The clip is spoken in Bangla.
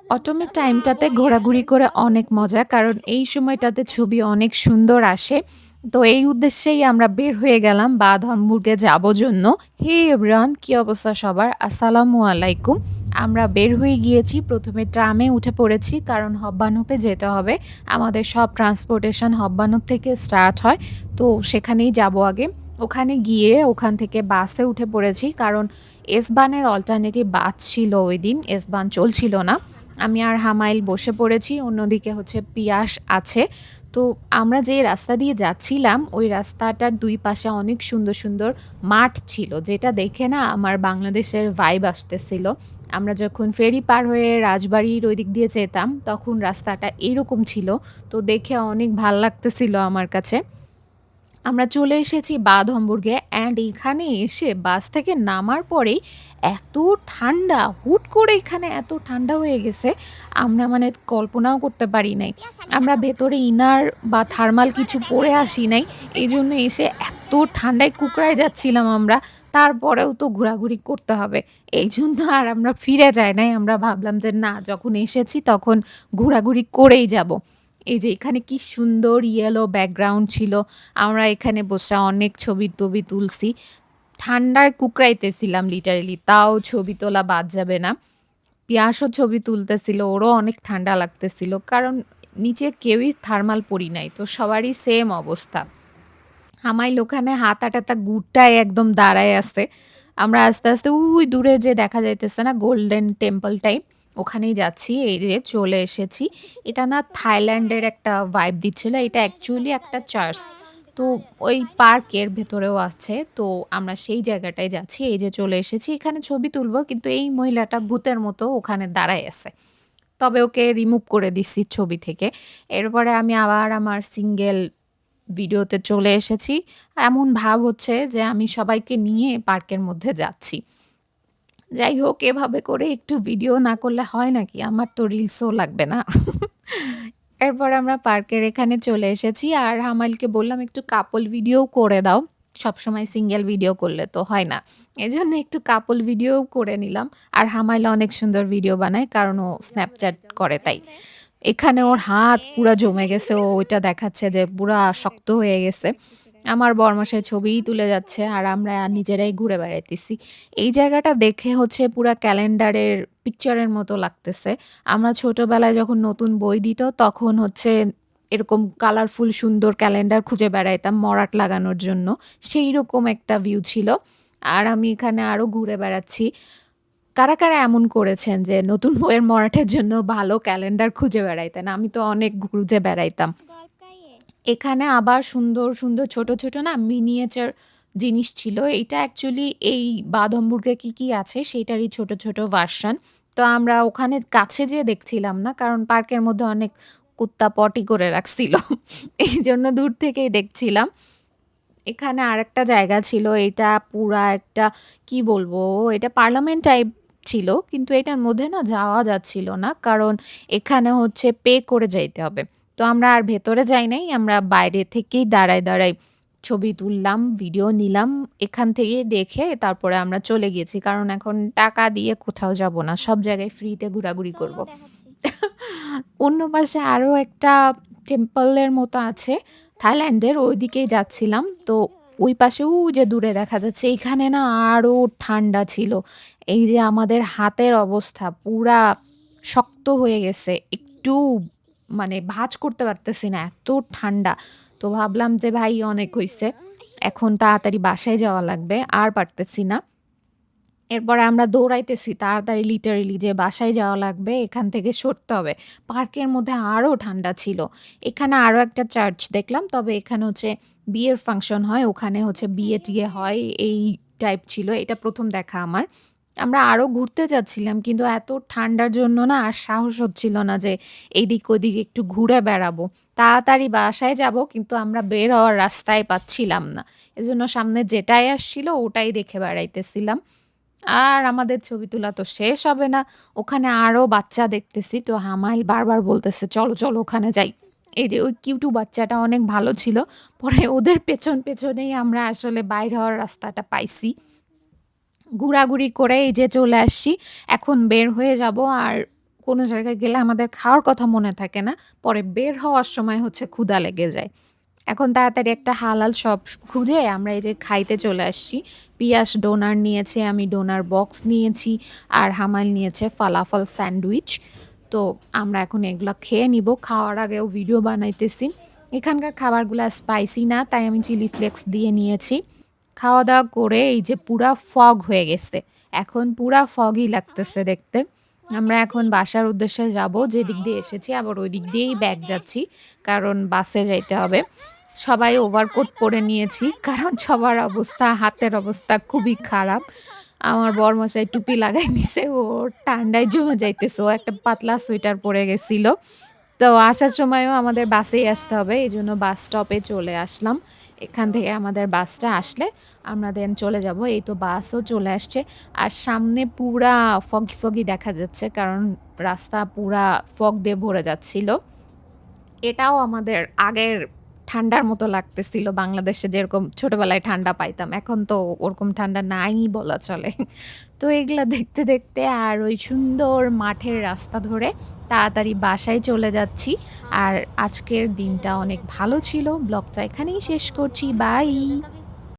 অটোমের টাইমটাতে ঘোরাঘুরি করে অনেক মজা। কারণ এই সময়টাতে ছবি অনেক সুন্দর আসে। তো এই উদ্দেশ্যেই আমরা বের হয়ে গেলাম বাদ-হামবুর্গে যাবো জন্য। হে এভরিওয়ান কি অবস্থা সবার? আসসালামু আলাইকুম। আমরা বের হয়ে গিয়েছি। ১ম এ ট্রামে উঠে পড়েছি। কারণ হব্বানোপে যেতে হবে। আমাদের সব ট্রান্সপোর্টেশন হব্বানোপ থেকে স্টার্ট হয়। তো সেখানেই যাবো আগে। ওখানে গিয়ে ওখান থেকে বাসে উঠে পড়েছি। কারণ এসবানের অল্টারনেটিভ বাস ছিল ওইদিন। এসবান চলছিল না। আমি আর হামাইল বসে পড়েছি। অন্যদিকে হচ্ছে পিয়াস আছে। তো আমরা যে রাস্তা দিয়ে যাচ্ছিলাম, ওই রাস্তাটার ২ পাশে অনেক সুন্দর, সুন্দর মাঠ ছিল। যেটা দেখে না আমার বাংলাদেশের ভাইব আসতেছিল। আমরা যখন ফেরি পার হয়ে রাজবাড়ির ওইদিক দিয়ে যেতাম, তখন রাস্তাটা এরকম ছিল। তো দেখে অনেক ভাল লাগতেছিল আমার কাছে। আমরা চলে এসেছি বাদ-হামবুর্গে অ্যান্ড এখানে এসে বাস থেকে নামার পরেই এত ঠান্ডা, হুট করে এখানে এত ঠান্ডা হয়ে গেছে, আমরা মানে কল্পনাও করতে পারি নাই। আমরা ভেতরে ইনার বা থার্মাল কিছু পরে আসি নাই। এজন্য এসে এত ঠান্ডায় কুঁকড়ায় যাচ্ছিলাম আমরা। তারপরেও তো ঘোরাঘুরি করতে হবে। এইজন্য আর আমরা ফিরে যাই নাই। আমরা ভাবলাম যে না, যখন এসেছি তখন ঘোরাঘুরি করেই যাবো। এই যে এখানে কি সুন্দর ইয়েলো ব্যাকগ্রাউন্ড ছিল। আমরা এখানে বসে অনেক ছবি-টবি তুলছি। ঠান্ডায় কুঁকড়াইতেছিলাম লিটারেলি। তাও ছবি তোলা বাদ যাবে না। পিয়াসও ছবি তুলতেছিল। ওরও অনেক ঠান্ডা লাগতেছিল। কারণ নিচে কেউই থার্মাল পরি নাই। তো সবারই সেম অবস্থা। হামাইল ওখানে হাতা-টাতা গুটায় একদম দাঁড়ায় আছে। আমরা আস্তে, আস্তে ওই দূরে যে দেখা যাইতেছে না গোল্ডেন টেম্পল টাইপ, ওখানেই যাচ্ছি। এই যে চলে এসেছি। এটা না থাইল্যান্ডের একটা ভাইব দিচ্ছিল। এটা অ্যাকচুয়ালি একটা চার্চ। তো ওই পার্কের ভেতরেও আছে। তো আমরা সেই জায়গাটায় যাচ্ছি। এই যে চলে এসেছি। এখানে ছবি তুলবো কিন্তু এই মহিলাটা ভূতের মতো ওখানে দাঁড়ায় আছে। তবে ওকে রিমুভ করে দিচ্ছি ছবি থেকে। এরপরে আমি আবার আমার সিঙ্গেল ভিডিওতে চলে এসেছি। এমন ভাব হচ্ছে যে আমি সবাইকে নিয়ে পার্কের মধ্যে যাচ্ছি। যাই হোক এভাবে করে একটু ভিডিও না করলে হয় নাকি? আমার তো রিলসও লাগবে না। এরপর আমরা পার্কের এখানে চলে এসেছি আর হামালকে বললাম একটু কাপল ভিডিও করে দাও। সবসময় সিঙ্গেল ভিডিও করলে তো হয় না। এজন্য একটু কাপল ভিডিওও করে নিলাম। আর হামাইল অনেক সুন্দর ভিডিও বানায় কারণ ও Snapchat করে তাই। এখানে ওর হাত পুরা জমে গেছে। ও ওইটা দেখাচ্ছে যে পুরা শক্ত হয়ে গেছে। আমার বরমশাই ছবিই তুলে যাচ্ছে আর আমরা নিজেরাই ঘুরে বেড়াইতেছি। এই জায়গাটা দেখে হচ্ছে পুরা ক্যালেন্ডারের পিকচারের মতো লাগতেছে। আমরা ছোটবেলায় যখন নতুন বই দিত তখন হচ্ছে এরকম কালারফুল সুন্দর ক্যালেন্ডার খুঁজে বেড়াইতাম মরাট লাগানোর জন্য। সেইরকম একটা ভিউ ছিল। আর আমি এখানে আরো ঘুরে বেড়াচ্ছি। কারা, কারা এমন করেছেন যে নতুন বইয়ের মরাটের জন্য ভালো ক্যালেন্ডার খুঁজে বেড়াইতেন? আমি তো অনেক খুঁজে বেড়াইতাম। এখানে আবার সুন্দর, সুন্দর ছোট, ছোট না মিনিয়েচার জিনিস ছিল। এইটা অ্যাকচুয়ালি এই বাদ-হামবুর্গে কি, কি আছে সেটারই ছোট, ছোট ভার্সন। তো আমরা ওখানে কাছে যেয়ে দেখছিলাম না। কারণ পার্কের মধ্যে অনেক কুত্তা পটি করে রাখছিল। এইজন্য দূর থেকেই দেখছিলাম। এখানে আরেকটা জায়গা ছিল। এটা পুরা একটা কি বলবো? এটা পার্লামেন্ট টাইপ ছিল। কিন্তু এটার মধ্যে না যাওয়া যাচ্ছিল না। কারণ এখানে হচ্ছে পে করে যাইতে হবে। তো আমরা আর ভেতরে যাই নাই। আমরা বাইরে থেকেই দাঁড়ায়, দাঁড়ায় ছবি তুললাম, ভিডিও নিলাম। এখান থেকেই দেখে তারপরে আমরা চলে গিয়েছি। কারণ এখন টাকা দিয়ে কোথাও যাব না। সব জায়গায় ফ্রিতে ঘোরাঘুরি করব। চলো দেখাচ্ছি। অন্য পাশে আরো একটা টেম্পলের মতো আছে। থাইল্যান্ডের ওইদিকেই যাচ্ছিলাম। তো ওই পাশে ওই যে দূরে দেখা যাচ্ছে এখানে না আরো ঠান্ডা ছিল। এই যে আমাদের হাতের অবস্থা পুরা শক্ত হয়ে গেছে। একটু মানে ভাঁজ করতে পারতেছি না। এত ঠান্ডা। তো ভাবলাম যে ভাই অনেক হইছে। এখন তাড়াতাড়ি বাসায় যাওয়া লাগবে। আর পারতেছি না। এরপরে আমরা দৌড়াইতেছি তাড়াতাড়ি লিটারেলি যে বাসায় যাওয়া লাগবে, এখান থেকে সরতে হবে। পার্কের মধ্যে আরো ঠান্ডা ছিল। এখানে আরো একটা চার্চ দেখলাম। তবে এখানে হচ্ছে বিয়ের ফাংশন হয়। ওখানে হচ্ছে বিয়ে-টিয়ে হয় এই টাইপ ছিল। এটা ১ম দেখা আমার। আমরা আরো ঘুরতে যাচ্ছিলাম কিন্তু এত ঠান্ডার জন্য না আর সাহস হচ্ছিল না যে এইদিক ওদিক একটু ঘুরে বেড়াবো। তাড়াতাড়ি বাসায় যাবো কিন্তু আমরা বের হওয়ার রাস্তাই পাচ্ছিলাম না। এজন্য সামনে যেটাই আসছিল ওটাই দেখে বেড়াইতেছিলাম। আর আমাদের ছবি তোলা তো শেষ হবে না। ওখানে আরো বাচ্চা দেখতেছি। তো হামাইল বারবার বলতেছে, "চলো, চলো ওখানে যাই।" এই যে ওই কিউটু বাচ্চাটা অনেক ভালো ছিল। পরে ওদের পেছন, পেছনেই আমরা আসলে বাইর হওয়ার রাস্তাটা পাইছি। ঘোরাঘুরি করে এই যে চলে আসছি। এখন বের হয়ে যাব আর কোনো জায়গায় গেলে আমাদের খাওয়ার কথা মনে থাকে না। পরে বের হওয়ার সময় হচ্ছে ক্ষুধা লেগে যায়। এখন তাড়াতাড়ি একটা হালাল শপ খুঁজে আমরা এই যে খাইতে চলে আসছি। পিয়াস ডোনার নিয়েছে, আমি ডোনার বক্স নিয়েছি, আর হামাল নিয়েছে ফালাফল স্যান্ডউইচ। তো আমরা এখন এগুলা খেয়ে নিব। খাওয়ার আগেও ভিডিও বানাইতেছি। এখানকার খাবারগুলা স্পাইসি না, তাই আমি চিলি ফ্লেক্স দিয়ে নিয়েছি। খাওয়া-দাওয়া করে এই যে পুরা ফগ হয়ে গেছে। এখন পুরা foggy লাগতেছে দেখতে। আমরা এখন বাসার উদ্দেশ্যে যাব। যেদিক দিয়ে এসেছি আবার ওই দিক দিয়েই ব্যাক যাচ্ছি। কারণ বাসে যাইতে হবে। সবাই ওভারকোট পরে নিয়েছি। কারণ সবার অবস্থা, হাতের অবস্থা খুবই খারাপ। আমার বরমশাই টুপি লাগাই নিছে। ও ঠান্ডায় জমে যাইতেছে। ও একটা পাতলা সোয়েটার পরে গেছিল। তো আসার সময়ও আমাদের বাসেই আসতে হবে। এজন্য বাস স্টপে চলে আসলাম। এখান থেকে আমাদের বাসটা আসলে আমরা দেন চলে যাব। এই তো বাসও চলে আসছে। আর সামনে পুরা foggy দেখা যাচ্ছে। কারণ রাস্তা পুরা ফগ দিয়ে ভরে যাচ্ছিল। এটাও আমাদের আগের ঠান্ডার মতো লাগতেছিল। বাংলাদেশে যেরকম ছোটবেলায় ঠান্ডা পাইতাম। এখন তো ওরকম ঠান্ডা নাই বলা চলে। তো এগুলা দেখতে, দেখতে আর ওই সুন্দর মাঠের রাস্তা ধরে তাড়াতাড়ি বাসায় চলে যাচ্ছি। আর আজকের দিনটা অনেক ভালো ছিল। ব্লগটা এখানেই শেষ করছি। বাই।